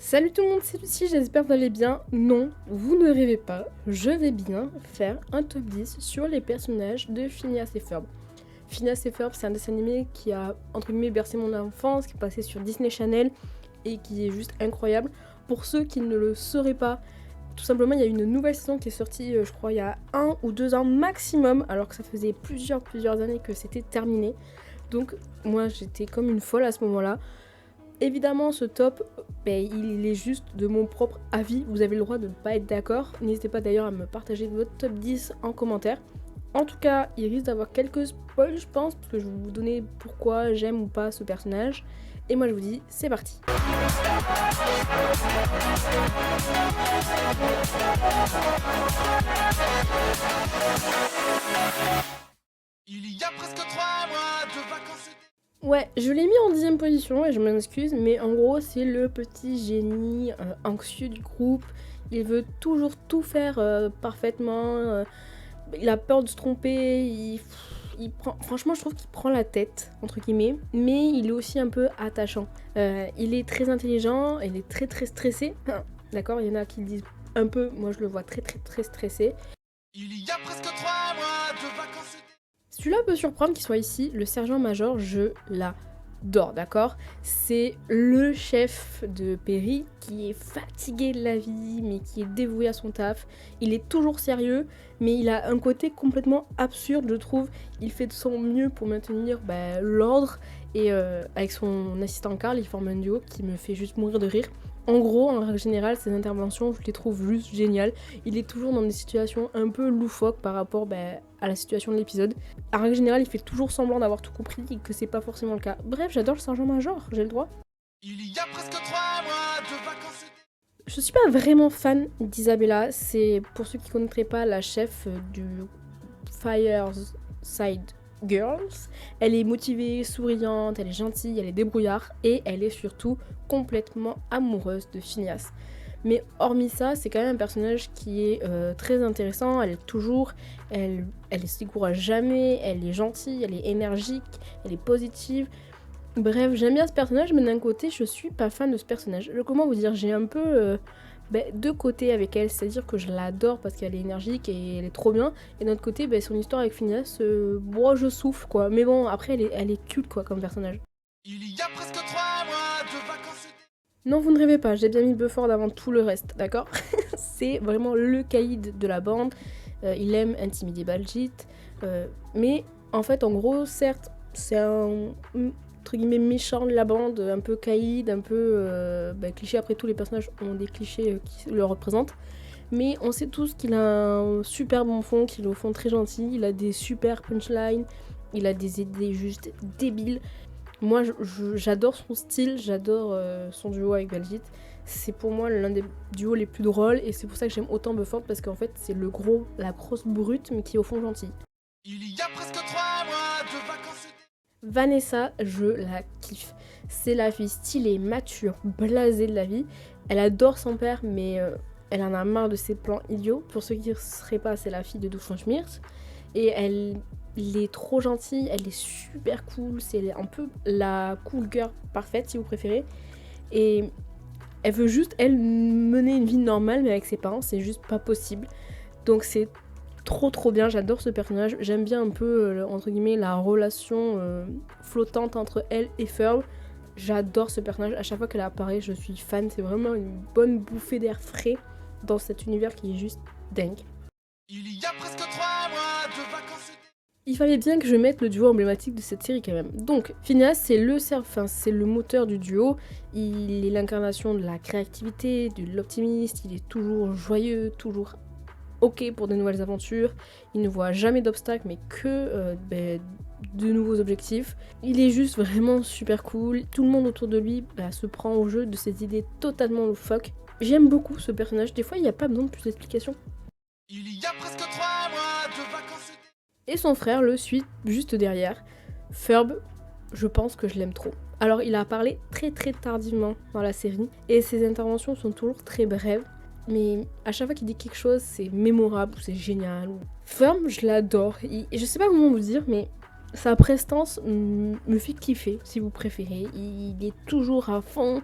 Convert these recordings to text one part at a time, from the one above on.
Salut tout le monde, c'est Lucie, j'espère que vous allez bien. Non, vous ne rêvez pas, je vais bien faire un top 10 sur les personnages de Phineas et Ferb. Phineas et Ferb, c'est un dessin animé qui a, entre guillemets, bercé mon enfance, qui est passé sur Disney Channel et qui est juste incroyable. Pour ceux qui ne le sauraient pas, tout simplement, il y a une nouvelle saison qui est sortie, je crois, il y a 1 ou 2 ans maximum, alors que ça faisait plusieurs années que c'était terminé. Donc, moi, j'étais comme une folle à ce moment-là. Évidemment, ce top, il est juste de mon propre avis. Vous avez le droit de ne pas être d'accord. N'hésitez pas d'ailleurs à me partager votre top 10 en commentaire. En tout cas, il risque d'avoir quelques spoils, je pense, parce que je vais vous donner pourquoi j'aime ou pas ce personnage. Et moi, je vous dis, c'est parti. Il y a presque 3 mois de vacances. Ouais, je l'ai mis en 10ème position et je m'excuse, mais en gros, c'est le petit génie anxieux du groupe. Il veut toujours tout faire parfaitement. Il a peur de se tromper. Franchement, je trouve qu'il prend la tête, entre guillemets, mais il est aussi un peu attachant. Il est très intelligent, il est très stressé. D'accord, il y en a qui le disent un peu, moi je le vois très stressé. Il y a presque 3 mois de vacances. Celui-là peut surprendre qu'il soit ici, le sergent-major, je l'adore, d'accord? C'est le chef de Perry qui est fatigué de la vie, mais qui est dévoué à son taf. Il est toujours sérieux, mais il a un côté complètement absurde, je trouve. Il fait de son mieux pour maintenir l'ordre, et avec son assistant Carl, ils forment un duo qui me fait juste mourir de rire. En gros, en règle générale, ses interventions, je les trouve juste géniales. Il est toujours dans des situations un peu loufoques par rapport à la situation de l'épisode. En règle générale, il fait toujours semblant d'avoir tout compris et que c'est pas forcément le cas. Bref, j'adore le sergent-major, j'ai le droit. Il y a presque 3 mois de vacances. Je suis pas vraiment fan d'Isabella, c'est pour ceux qui connaîtraient pas la chef du Fireside Girls. Elle est motivée, souriante, elle est gentille, elle est débrouillarde et elle est surtout complètement amoureuse de Phineas. Mais hormis ça, c'est quand même un personnage qui est très intéressant. Elle se décourage jamais, elle est gentille, elle est énergique, elle est positive. Bref, j'aime bien ce personnage, mais d'un côté, je suis pas fan de ce personnage. Comment vous dire, j'ai un peu deux côtés avec elle, c'est-à-dire que je l'adore parce qu'elle est énergique et elle est trop bien. Et d'un autre côté, son histoire avec Phineas, moi je souffre quoi. Mais bon, après, elle est culte quoi comme personnage. Il y a presque 3 mois de vacances. Non, vous ne rêvez pas, j'ai bien mis Bufford avant tout le reste, d'accord? C'est vraiment le caïd de la bande. Il aime intimider Baljeet. Mais en fait, en gros, certes, c'est un entre guillemets méchant de la bande, un peu caïd, un peu cliché. Après, tous les personnages ont des clichés qui le représentent. Mais on sait tous qu'il a un super bon fond, qu'il est au fond très gentil. Il a des super punchlines, il a des idées juste débiles. Moi, j'adore son style, j'adore son duo avec Baljeet. C'est pour moi l'un des duos les plus drôles et c'est pour ça que j'aime autant Bufford parce qu'en fait, c'est la grosse brute mais qui est au fond gentille. Il y a presque 3 mois de vacances. Vanessa, je la kiffe. C'est la fille stylée, mature, blasée de la vie. Elle adore son père, mais elle en a marre de ses plans idiots. Pour ceux qui ne seraient pas, c'est la fille de Doofenshmirtz. Et elle est trop gentille, elle est super cool. C'est un peu la cool girl parfaite, si vous préférez. Et elle veut juste, elle, mener une vie normale, mais avec ses parents, c'est juste pas possible. Donc c'est trop bien, j'adore ce personnage. J'aime bien un peu, entre guillemets, la relation flottante entre elle et Ferb. J'adore ce personnage, à chaque fois qu'elle apparaît, je suis fan. C'est vraiment une bonne bouffée d'air frais dans cet univers qui est juste dingue. Il y a presque 3 mois de vacances. Il fallait bien que je mette le duo emblématique de cette série quand même. Donc, Phineas, c'est le moteur du duo. Il est l'incarnation de la créativité, de l'optimiste. Il est toujours joyeux, toujours ok pour de nouvelles aventures. Il ne voit jamais d'obstacles, mais que de nouveaux objectifs. Il est juste vraiment super cool. Tout le monde autour de lui se prend au jeu de ses idées totalement loufoques. J'aime beaucoup ce personnage. Des fois, il n'y a pas besoin de plus d'explications. Il y a presque 3 mois de vacances. Et son frère le suit juste derrière. Ferb, je pense que je l'aime trop. Alors, il a parlé très tardivement dans la série, et ses interventions sont toujours très brèves, mais à chaque fois qu'il dit quelque chose, c'est mémorable, ou c'est génial. Ferb, je l'adore. Je sais pas comment vous dire, mais sa prestance me fait kiffer, si vous préférez. Il est toujours à fond,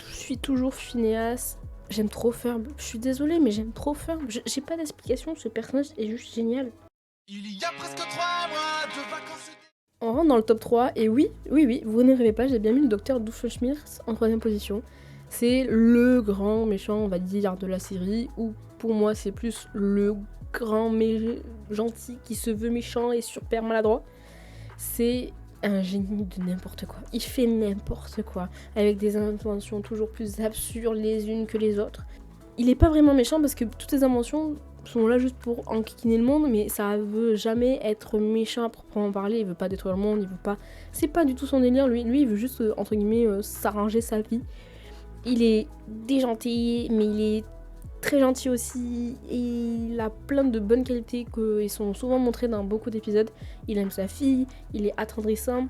suit toujours Phineas. J'aime trop Ferb. Je suis désolée, mais j'aime trop Ferb. J'ai pas d'explication, ce personnage est juste génial. Il y a presque 3 mois de vacances. On rentre dans le top 3, et oui, vous ne rêvez pas, j'ai bien mis le docteur Doofenshmirtz en 3ème position. C'est le grand méchant, on va dire, de la série, ou pour moi c'est plus le grand gentil qui se veut méchant et super maladroit. C'est un génie de n'importe quoi. Il fait n'importe quoi, avec des inventions toujours plus absurdes les unes que les autres. Il est pas vraiment méchant parce que toutes ses inventions sont là juste pour enquiquiner le monde, mais ça veut jamais être méchant à proprement parler. Il veut pas détruire le monde, il veut pas... C'est pas du tout son délire, lui il veut juste, entre guillemets, s'arranger sa vie. Il est déjanté, mais il est très gentil aussi, et il a plein de bonnes qualités qui sont souvent montrées dans beaucoup d'épisodes. Il aime sa fille, il est attendrissant.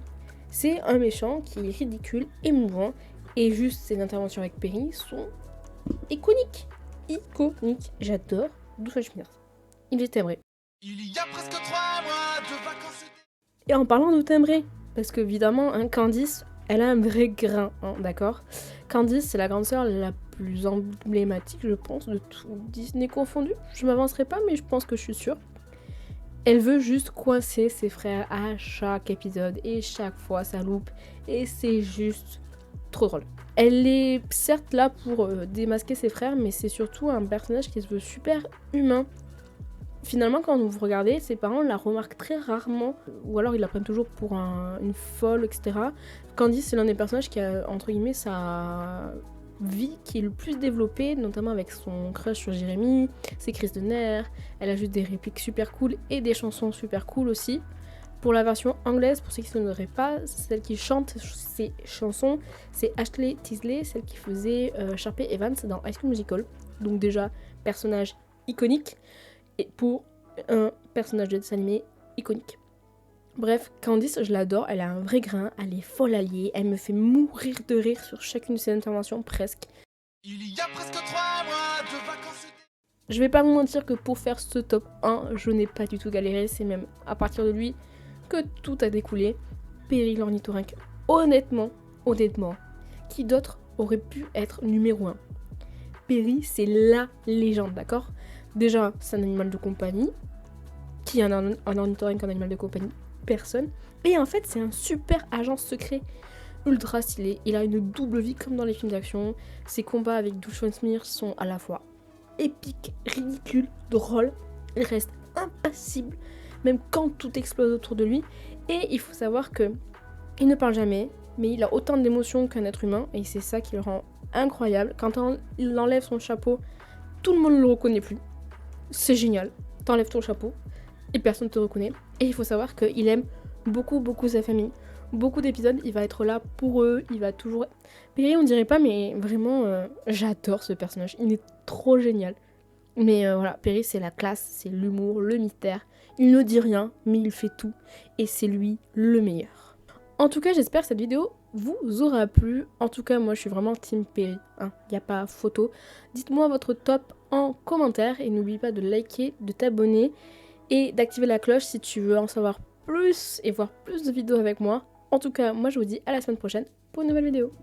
C'est un méchant qui est ridicule, émouvant, et juste ses interventions avec Perry sont iconiques. J'adore Doofenshmirtz. Il est timbré. Il y a presque 3 mois de vacances. Et en parlant de timbré, parce qu'évidemment, Candice, elle a un vrai grain, d'accord. Candice, c'est la grande sœur la plus emblématique, je pense, de tout Disney confondu. Je m'avancerai pas, mais je pense que je suis sûre. Elle veut juste coincer ses frères à chaque épisode, et chaque fois ça loupe, et c'est juste trop drôle. Elle est certes là pour démasquer ses frères, mais c'est surtout un personnage qui se veut super humain. Finalement, quand vous regardez, ses parents la remarquent très rarement, ou alors ils la prennent toujours pour une folle, etc. Candice, c'est l'un des personnages qui a, entre guillemets, sa vie qui est le plus développée, notamment avec son crush sur Jérémy, ses crises de nerfs. Elle a juste des répliques super cool et des chansons super cool aussi. Pour la version anglaise, pour ceux qui ne sauraient pas, celle qui chante ces chansons, c'est Ashley Tisdale, celle qui faisait Sharpay Evans dans High School Musical. Donc déjà, personnage iconique, et pour un personnage de dessin animé iconique. Bref, Candice, je l'adore, elle a un vrai grain, elle est folle alliée, elle me fait mourir de rire sur chacune de ses interventions, presque. Il y a presque 3 mois de vacances. Je vais pas vous mentir que pour faire ce top 1, je n'ai pas du tout galéré, c'est même à partir de lui que tout a découlé. Perry l'ornithorynque, honnêtement, qui d'autre aurait pu être numéro 1? Perry, c'est la légende, d'accord? Déjà, c'est un animal de compagnie. Qui est un ornithorynque, un animal de compagnie? Personne. Et en fait, c'est un super agent secret. Ultra stylé. Il a une double vie comme dans les films d'action. Ses combats avec Doofenshmirtz sont à la fois épiques, ridicules, drôles. Il reste impassible, même quand tout explose autour de lui. Et il faut savoir que il ne parle jamais, mais il a autant d'émotions qu'un être humain. Et c'est ça qui le rend incroyable. Quand il enlève son chapeau, tout le monde ne le reconnaît plus. C'est génial. T'enlèves ton chapeau et personne ne te reconnaît. Et il faut savoir qu'il aime beaucoup sa famille. Beaucoup d'épisodes, il va être là pour eux, il va toujours... Perry, on dirait pas, mais vraiment, j'adore ce personnage. Il est trop génial. Mais voilà, Perry, c'est la classe, c'est l'humour, le mystère. Il ne dit rien, mais il fait tout. Et c'est lui le meilleur. En tout cas, j'espère que cette vidéo vous aura plu. En tout cas, moi, je suis vraiment team Perry. Il n'y a pas photo. Dites-moi votre top en commentaire. Et n'oublie pas de liker, de t'abonner et d'activer la cloche si tu veux en savoir plus et voir plus de vidéos avec moi. En tout cas, moi, je vous dis à la semaine prochaine pour une nouvelle vidéo.